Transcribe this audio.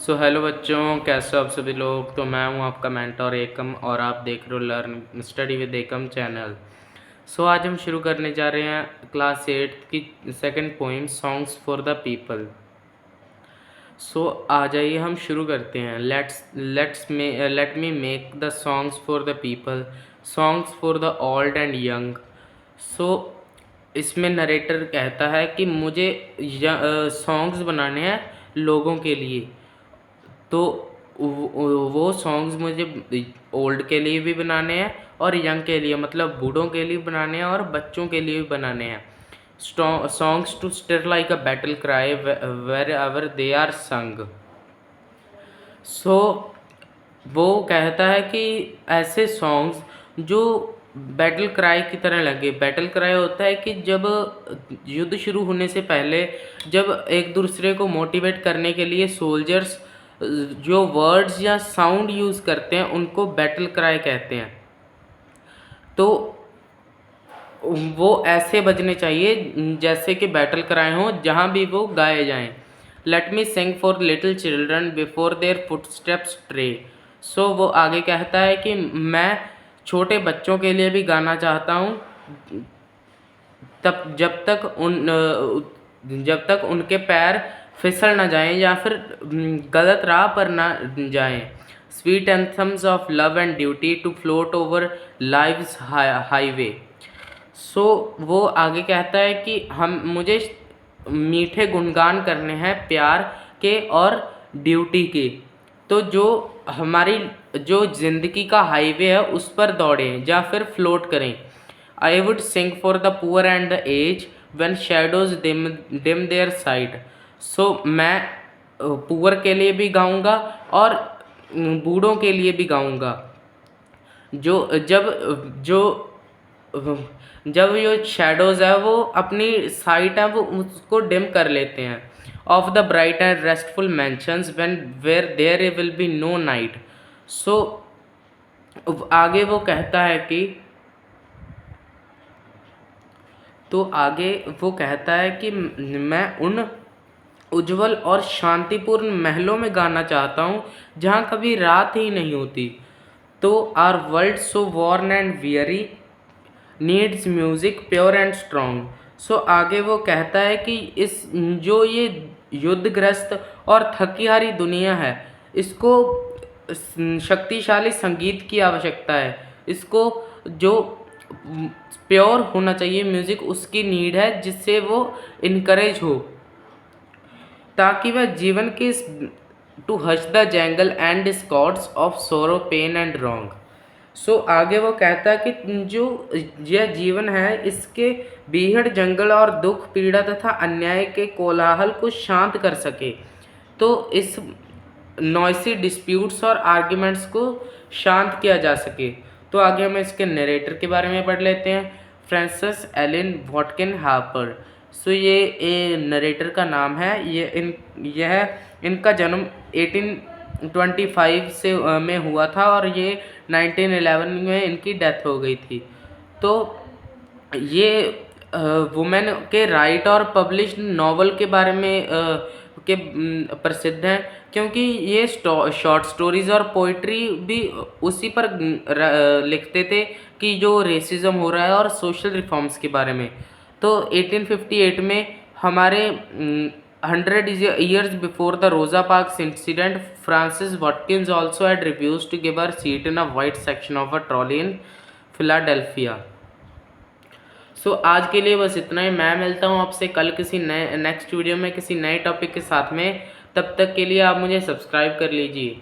So hello बच्चों, कैसे हो आप सभी लोग। तो मैं हूं आपका मेंटर एकम और आप देख रहे हो learn study with Ekam channel. सो आज हम शुरू करने जा रहे हैं क्लास 8 की second poem songs for the people. So आ जाइए हम शुरू करते हैं। Let me make the songs for the people, songs for the old and young. So इसमें नरेटर कहता है कि मुझे सॉन्ग्स बनाने हैं लोगों के लिए। तो वो सॉन्ग्स मुझे ओल्ड के लिए भी बनाने हैं और यंग के लिए, मतलब बूढ़ों के लिए बनाने हैं और बच्चों के लिए भी बनाने हैं। Songs to stir like a battle cry wherever they are sung. सो वो कहता है कि ऐसे सॉन्ग्स जो बैटल क्राई की तरह लगे। बैटल क्राई होता है कि जब युद्ध शुरू होने से पहले जब एक दूसरे को मोटिवेट करने के लिए सोल्जर्स जो वर्ड्स या साउंड यूज़ करते हैं उनको बैटल क्राई कहते हैं। तो वो ऐसे बजने चाहिए जैसे कि बैटल क्राई हो, जहाँ भी वो गाए जाएं। Let me sing for little children before their footsteps stray. So वो आगे कहता है कि मैं छोटे बच्चों के लिए भी गाना चाहता हूँ, तब जब तक उनके पैर फिसल ना जाएं या फिर गलत राह पर ना जाएं। Sweet anthems of love and duty to float over life's highway. So वो आगे कहता है कि मुझे मीठे गुणगान करने हैं प्यार के और ड्यूटी के। तो जो हमारी जो ज़िंदगी का हाईवे है उस पर दौड़ें या फिर फ्लोट करें। I would sing for the poor and the aged when shadows dim their sight. So मैं पुअर के लिए भी गाऊंगा और बूढ़ों के लिए भी गाऊंगा, जो जब ये शैडोज है वो अपनी साइट है वो उसको डिम कर लेते हैं। Of the bright and restful mansions when where there will be no night. So आगे वो कहता है कि मैं उन उज्जवल और शांतिपूर्ण महलों में गाना चाहता हूँ जहाँ कभी रात ही नहीं होती। तो our world so worn and weary needs music pure and strong. So आगे वो कहता है कि जो ये युद्धग्रस्त और थकी हारी दुनिया है, इसको शक्तिशाली संगीत की आवश्यकता है। इसको जो प्योर होना चाहिए म्यूज़िक, उसकी नीड है, जिससे वो इनकरेज हो, ताकि वह जीवन के to hush the jangle and discords of sorrow pain and wrong. So आगे वो कहता है कि जो यह जीवन है इसके बीहड़ जंगल और दुख पीड़ा तथा अन्याय के कोलाहल को शांत कर सके, तो इस नॉइसी डिस्प्यूट्स और आर्ग्यूमेंट्स को शांत किया जा सके। तो आगे हम इसके नरेटर के बारे में पढ़ लेते हैं। Frances Ellen Watkin Harper. So ये नरेटर का नाम है। इनका जन्म 1825 में हुआ था और ये 1911 में इनकी डेथ हो गई थी। तो ये वुमेन के राइट और पब्लिश्ड नॉवल के बारे में प्रसिद्ध हैं, क्योंकि ये शॉर्ट स्टोरीज़ और पोइट्री भी उसी पर लिखते थे कि जो रेसिज्म हो रहा है और सोशल रिफॉर्म्स के बारे में। तो 1858 में हमारे 100 years before the Rosa Parks incident, Francis Watkins also had refused to give her seat in a white section of a trolley in Philadelphia. सो आज के लिए बस इतना ही। मैं मिलता हूँ आपसे कल किसी नेक्स्ट वीडियो में किसी नए टॉपिक के साथ में। तब तक के लिए आप मुझे सब्सक्राइब कर लीजिए।